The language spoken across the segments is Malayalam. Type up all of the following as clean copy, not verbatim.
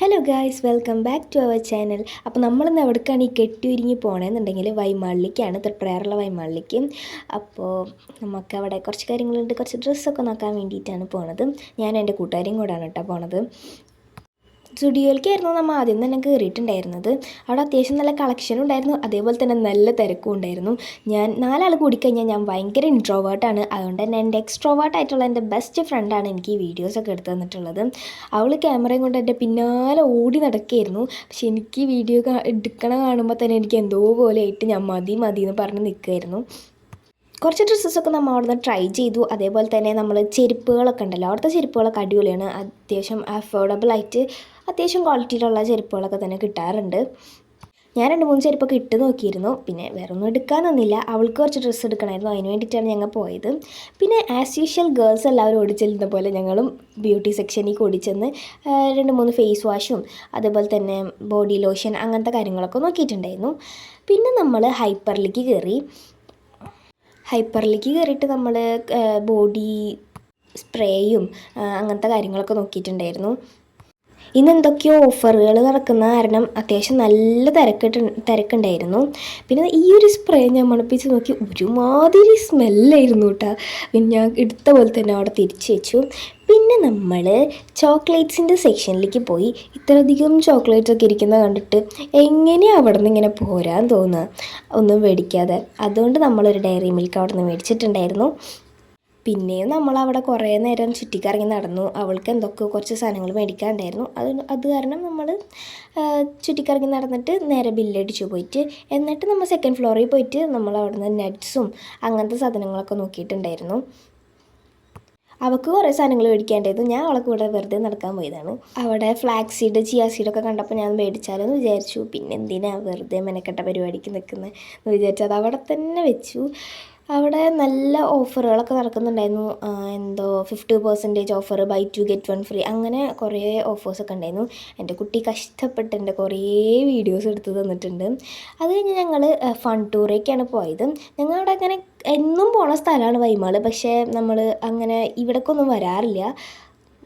Hello guys, welcome back to our channel. അപ്പോൾ നമ്മളിന്ന് എവിടേക്കാണ് ഈ കെട്ടിയൊരുങ്ങി പോകണമെന്നുണ്ടെങ്കിൽ വൈമാളിലേക്കാണ്, തൃപ്രയാറുള്ള വൈമാളിലേക്ക്. അപ്പോൾ നമുക്ക് അവിടെ കുറച്ച് കാര്യങ്ങളുണ്ട്, കുറച്ച് ഡ്രസ്സൊക്കെ നോക്കാൻ വേണ്ടിയിട്ടാണ് പോണത്. ഞാൻ എൻ്റെ കൂട്ടുകാരെയും കൂടാണ് കേട്ടോ പോണത്. സ്റ്റുഡിയോയിലേക്കായിരുന്നു നമ്മൾ ആദ്യം തന്നെ കയറിയിട്ടുണ്ടായിരുന്നത്. അവിടെ അത്യാവശ്യം നല്ല കളക്ഷനും ഉണ്ടായിരുന്നു, അതേപോലെ തന്നെ നല്ല തിരക്കും ഉണ്ടായിരുന്നു. ഞാൻ 4 ആൾ കൂടിക്കഴിഞ്ഞാൽ ഞാൻ ഭയങ്കര ഇൻട്രോവേർട്ടാണ്. അതുകൊണ്ട് തന്നെ എൻ്റെ എക്സ്ട്രോവേർട്ടായിട്ടുള്ള എൻ്റെ ബെസ്റ്റ് ഫ്രണ്ടാണ് എനിക്ക് ഈ വീഡിയോസൊക്കെ എടുത്തു തന്നിട്ടുള്ളത്. അവൾ ക്യാമറയും കൊണ്ട് എൻ്റെ പിന്നാലെ ഓടി നടക്കുകയായിരുന്നു. പക്ഷെ എനിക്ക് ഈ വീഡിയോ എടുക്കണം കാണുമ്പോൾ തന്നെ എനിക്ക് എന്തോ പോലെ ആയിട്ട് ഞാൻ മതി എന്ന് പറഞ്ഞ് നിൽക്കുമായിരുന്നു. കുറച്ച് ഡ്രസ്സസൊക്കെ നമ്മൾ അവിടെ നിന്ന് ട്രൈ ചെയ്തു. അതേപോലെ തന്നെ നമ്മൾ ചെരുപ്പുകളൊക്കെ ഉണ്ടല്ലോ, അവിടുത്തെ ചെരുപ്പുകളൊക്കെ അടിപൊളിയാണ്. അത്യാവശ്യം അഫോർഡബിളായിട്ട് അത്യാവശ്യം ക്വാളിറ്റിയിലുള്ള ചെരുപ്പുകളൊക്കെ തന്നെ കിട്ടാറുണ്ട്. ഞാൻ 2-3 ചെരുപ്പൊക്കെ ഇട്ട് നോക്കിയിരുന്നു. പിന്നെ വേറെ ഒന്നും എടുക്കാനൊന്നുമില്ല, അവൾക്ക് കുറച്ച് ഡ്രസ്സ് എടുക്കണമായിരുന്നു, അതിന് വേണ്ടിയിട്ടാണ് ഞങ്ങൾ പോയത്. പിന്നെ ആസ് യൂഷ്വൽ ഗേൾസ് എല്ലാവരും ഓടിച്ചെല്ലുന്ന പോലെ ഞങ്ങളും ബ്യൂട്ടി സെക്ഷനിലേക്ക് ഓടിച്ചെന്ന് 2-3 ഫേസ് വാഷും അതേപോലെ തന്നെ ബോഡി ലോഷൻ അങ്ങനത്തെ കാര്യങ്ങളൊക്കെ നോക്കിയിട്ടുണ്ടായിരുന്നു. പിന്നെ നമ്മൾ ഹൈപ്പറിലേക്ക് കയറിയിട്ട് നമ്മൾ ബോഡി സ്പ്രേയും അങ്ങനത്തെ കാര്യങ്ങളൊക്കെ നോക്കിയിട്ടുണ്ടായിരുന്നു. ഇന്ന് എന്തൊക്കെയോ ഓഫറുകൾ നടക്കുന്ന കാരണം അത്യാവശ്യം നല്ല തിരക്കുണ്ടായിരുന്നു. പിന്നെ ഈ ഒരു സ്പ്രേ ഞാൻ മണപ്പിച്ച് നോക്കി, ഒരുമാതിരി സ്മെല്ലായിരുന്നു കേട്ടോ. പിന്നെ ഞാൻ എടുത്ത പോലെ തന്നെ അവിടെ തിരിച്ചു വെച്ചു. പിന്നെ നമ്മൾ ചോക്ലേറ്റ്സിൻ്റെ സെക്ഷനിലേക്ക് പോയി. ഇത്രയധികം ചോക്ലേറ്റ്സ് ഒക്കെ ഇരിക്കുന്നത് കണ്ടിട്ട് എങ്ങനെയാണ് അവിടെ നിന്ന് ഇങ്ങനെ പോരാൻ തോന്നുക, ഒന്നും മേടിക്കാതെ. അതുകൊണ്ട് നമ്മളൊരു ഡയറി മിൽക്ക് അവിടെ നിന്ന് മേടിച്ചിട്ടുണ്ടായിരുന്നു. പിന്നെയും നമ്മളവിടെ കുറേ നേരം ചുറ്റിക്കറങ്ങി നടന്നു. അവൾക്ക് എന്തൊക്കെയോ കുറച്ച് സാധനങ്ങൾ മേടിക്കാനുണ്ടായിരുന്നു. അത് കാരണം നമ്മൾ ചുറ്റിക്കറങ്ങി നടന്നിട്ട് നേരെ ബില്ലടിച്ചു പോയിട്ട്, എന്നിട്ട് നമ്മൾ സെക്കൻഡ് ഫ്ലോറിൽ പോയിട്ട് നമ്മൾ അവിടെ നിന്ന് നട്ട്സും അങ്ങനത്തെ സാധനങ്ങളൊക്കെ നോക്കിയിട്ടുണ്ടായിരുന്നു. അവൾക്ക് കുറേ സാധനങ്ങൾ മേടിക്കാണ്ടായിരുന്നു. ഞാൻ അവളെ കൂടെ വെറുതെ നടക്കാൻ പോയതാണ്. അവിടെ ഫ്ലാക്സ് സീഡ്, ചിയ സീഡൊക്കെ കണ്ടപ്പോൾ ഞാൻ മേടിച്ചാലെന്ന് വിചാരിച്ചു. പിന്നെ എന്തിനാണ് വെറുതെ മെനക്കെട്ട പരിപാടിക്ക് നിൽക്കുന്നത് എന്ന് വിചാരിച്ചു അത് അവിടെ തന്നെ വെച്ചു. അവിടെ നല്ല ഓഫറുകളൊക്കെ നടക്കുന്നുണ്ടായിരുന്നു. എന്തോ 50% ഓഫർ, ബൈ 2 ഗെറ്റ് 1 ഫ്രീ, അങ്ങനെ കുറേ ഓഫേഴ്സൊക്കെ ഉണ്ടായിരുന്നു. എൻ്റെ കുട്ടി കഷ്ടപ്പെട്ട് എൻ്റെ കുറേ വീഡിയോസ് എടുത്ത് തന്നിട്ടുണ്ട്. അത് കഴിഞ്ഞ് ഞങ്ങൾ ഫൺ ടൂറേക്കാണ് പോയത്. ഞങ്ങൾ അവിടെ അങ്ങനെ എന്നും പോണ സ്ഥലമാണ് വൈമാൾ, പക്ഷേ നമ്മൾ അങ്ങനെ ഇവിടേക്കൊന്നും വരാറില്ല.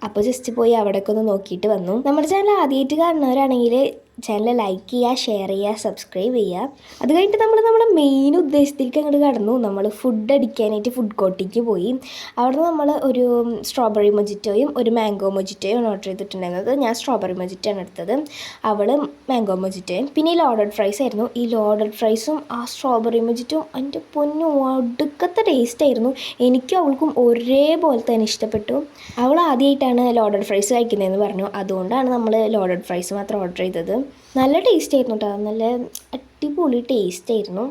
അപ്പോൾ ജസ്റ്റ് പോയി അവിടേക്ക് ഒന്ന് നോക്കിയിട്ട് വന്നു. നമ്മുടെ ചാനൽ ആദ്യമായിട്ട് കാണുന്നവരാണെങ്കിൽ ചാനൽ ലൈക്ക് ചെയ്യുക, ഷെയർ ചെയ്യുക, സബ്സ്ക്രൈബ് ചെയ്യുക. അത് കഴിഞ്ഞിട്ട് നമ്മുടെ മെയിൻ ഉദ്ദേശത്തിലേക്ക് അങ്ങോട്ട് കടന്നു. നമ്മൾ ഫുഡ് അടിക്കാനായിട്ട് ഫുഡ് കോർട്ടിലേക്ക് പോയി. അവിടുന്ന് നമ്മൾ ഒരു സ്ട്രോബെറി മൊജിറ്റോയും ഒരു മാംഗോ മൊജിറ്റോയും ഓർഡർ ചെയ്തിട്ടുണ്ടായിരുന്നത്. ഞാൻ സ്ട്രോബെറി മൊജിറ്റോയാണ് എടുത്തത്, അവൾ മാംഗോ മൊജിറ്റോയും. പിന്നെ ഈ ലോഡഡ് ഫ്രൈസ് ആയിരുന്നു. ഈ ലോഡഡ് ഫ്രൈസും ആ സ്ട്രോബെറി മൊജിറ്റോയും എൻ്റെ പൊന്നു ഒടുക്കത്തെ ടേസ്റ്റ് ആയിരുന്നു. എനിക്കും അവൾക്കും ഒരേപോലെ തന്നെ ഇഷ്ടപ്പെട്ടു. അവൾ ആദ്യമായിട്ടാണ് ലോഡഡ് ഫ്രൈസ് കഴിക്കുന്നതെന്ന് പറഞ്ഞു, അതുകൊണ്ടാണ് നമ്മൾ ലോഡഡ് ഫ്രൈസ് മാത്രം ഓർഡർ ചെയ്തത്. നല്ല ടേസ്റ്റ് ആയിരുന്നു കേട്ടോ, നല്ല അടിപൊളി ടേസ്റ്റ് ആയിരുന്നു.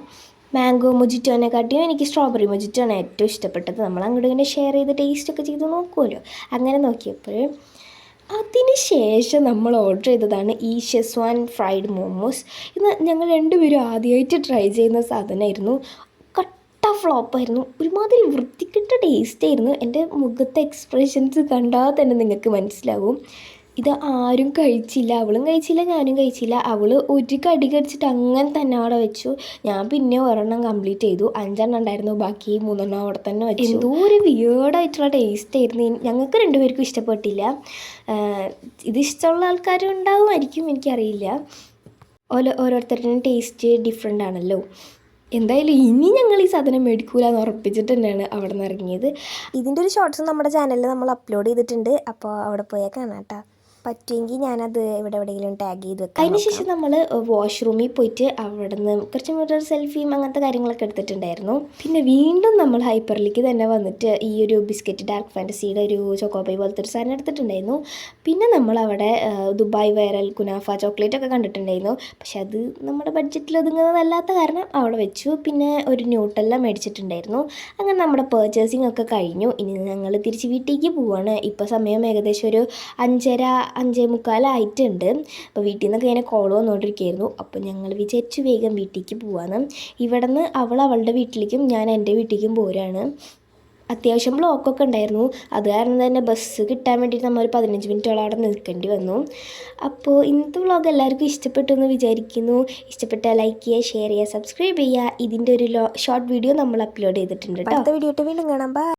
മാംഗോ മൊജിറ്റോനെക്കാട്ടിയും എനിക്ക് സ്ട്രോബെറി മൊജിറ്റോയാണ് ഏറ്റവും ഇഷ്ടപ്പെട്ടത്. നമ്മൾ അങ്ങോട്ട് ഇങ്ങനെ ഷെയർ ചെയ്ത് ടേസ്റ്റൊക്കെ ചെയ്ത് നോക്കുമല്ലോ, അങ്ങനെ നോക്കിയപ്പോൾ അതിന് ശേഷം നമ്മൾ ഓർഡർ ചെയ്തതാണ് ഈ ഷെസ്വാൻ ഫ്രൈഡ് മോമോസ്. ഇന്ന് ഞങ്ങൾ രണ്ടുപേരും ആദ്യമായിട്ട് ട്രൈ ചെയ്യുന്ന സാധനമായിരുന്നു. ഫ്ലോപ്പായിരുന്നു, ഒരുമാതിരി വൃത്തിക്കെട്ട ടേസ്റ്റ് ആയിരുന്നു. എൻ്റെ മുഖത്തെ എക്സ്പ്രഷൻസ് കണ്ടാൽ തന്നെ നിങ്ങൾക്ക് മനസ്സിലാവും. ഇത് ആരും കഴിച്ചില്ല, അവളും കഴിച്ചില്ല, ഞാനും കഴിച്ചില്ല. അവൾ ഒരു കടി കടിച്ചിട്ട് അങ്ങനെ തന്നെ അവിടെ വെച്ചു. ഞാൻ പിന്നെ ഒരെണ്ണം കംപ്ലീറ്റ് ചെയ്തു. 5 ഉണ്ടായിരുന്നു, ബാക്കി 3 അവിടെ തന്നെ വെച്ചു. എന്തോ ഒരു വിയേർഡായിട്ടുള്ള ടേസ്റ്റ് ആയിരുന്നു. ഞങ്ങൾക്ക് 2 പേർക്കും ഇഷ്ടപ്പെട്ടില്ല. ഇത് ഇഷ്ടമുള്ള ആൾക്കാരും ഉണ്ടാവുമായിരിക്കും, എനിക്കറിയില്ല. ഓരോരുത്തരുടെയും ടേസ്റ്റ് ഡിഫറെൻ്റ് ആണല്ലോ. എന്തായാലും ഇനി ഞങ്ങൾ ഈ സാധനം മേടിക്കൂല എന്ന് ഉറപ്പിച്ചിട്ട് തന്നെയാണ് അവിടെ നിന്ന് ഇറങ്ങിയത്. ഇതിൻ്റെ ഒരു ഷോർട്സ് നമ്മുടെ ചാനലിൽ നമ്മൾ അപ്ലോഡ് ചെയ്തിട്ടുണ്ട്, അപ്പോൾ അവിടെ പോയാൽ കാണാം കേട്ടോ. പറ്റുമെങ്കിൽ ഞാനത് എവിടെയെങ്കിലും ടാഗ് ചെയ്ത് വെക്കാം. അതിനുശേഷം നമ്മൾ വാഷ്റൂമിൽ പോയിട്ട് അവിടെ നിന്ന് കുറച്ച് മിറർ സെൽഫിയും അങ്ങനത്തെ കാര്യങ്ങളൊക്കെ എടുത്തിട്ടുണ്ടായിരുന്നു. പിന്നെ വീണ്ടും നമ്മൾ ഹൈപ്പറിലേക്ക് തന്നെ വന്നിട്ട് ഈ ഒരു ബിസ്ക്കറ്റ് ഡാർക്ക് ഫാൻറ്റസിയുടെ ഒരു ചോക്കോപ്പൈ പോലത്തെ ഒരു സാധനം എടുത്തിട്ടുണ്ടായിരുന്നു. പിന്നെ നമ്മളവിടെ ദുബായ് വൈറൽ കുനാഫ ചോക്ലേറ്റ് ഒക്കെ കണ്ടിട്ടുണ്ടായിരുന്നു, പക്ഷെ അത് നമ്മുടെ ബഡ്ജറ്റിൽ ഒതുങ്ങുന്നതല്ലാത്ത കാരണം അവിടെ വെച്ചു. പിന്നെ ഒരു ന്യൂട്ടെല്ല മേടിച്ചിട്ടുണ്ടായിരുന്നു. അങ്ങനെ നമ്മുടെ പർച്ചേസിങ് ഒക്കെ കഴിഞ്ഞു. ഇനി ഞങ്ങൾ തിരിച്ച് വീട്ടിലേക്ക് പോവുകയാണ്. ഇപ്പോൾ സമയം ഏകദേശം ഒരു 5:45 ആയിട്ടുണ്ട്. അപ്പോൾ വീട്ടിൽ നിന്നൊക്കെ ഇങ്ങനെ കോൾ വന്നുകൊണ്ടിരിക്കുകയായിരുന്നു. അപ്പോൾ ഞങ്ങൾ വിചാരിച്ചു വേഗം വീട്ടിലേക്ക് പോകാമെന്ന്. ഇവിടെ നിന്ന് അവളുടെ വീട്ടിലേക്കും ഞാൻ എൻ്റെ വീട്ടിലേക്കും പോരാണ്. അത്യാവശ്യം ബ്ലോക്കൊക്കെ ഉണ്ടായിരുന്നു, അത് കാരണം തന്നെ ബസ് കിട്ടാൻ വേണ്ടിയിട്ട് നമ്മൾ ഒരു 15 മിനിറ്റോളം അവിടെ നിൽക്കേണ്ടി വന്നു. അപ്പോൾ ഇന്നത്തെ വ്ളോഗ് എല്ലാവർക്കും ഇഷ്ടപ്പെട്ടു എന്ന് വിചാരിക്കുന്നു. ഇഷ്ടപ്പെട്ടാൽ ലൈക്ക് ചെയ്യുക, ഷെയർ ചെയ്യുക, സബ്സ്ക്രൈബ് ചെയ്യുക. ഇതിൻ്റെ ഒരു ഷോർട്ട് വീഡിയോ നമ്മൾ അപ്ലോഡ് ചെയ്തിട്ടുണ്ട് കേട്ടോ. അടുത്ത വീഡിയോ വീണ്ടും കാണാം. ബൈ.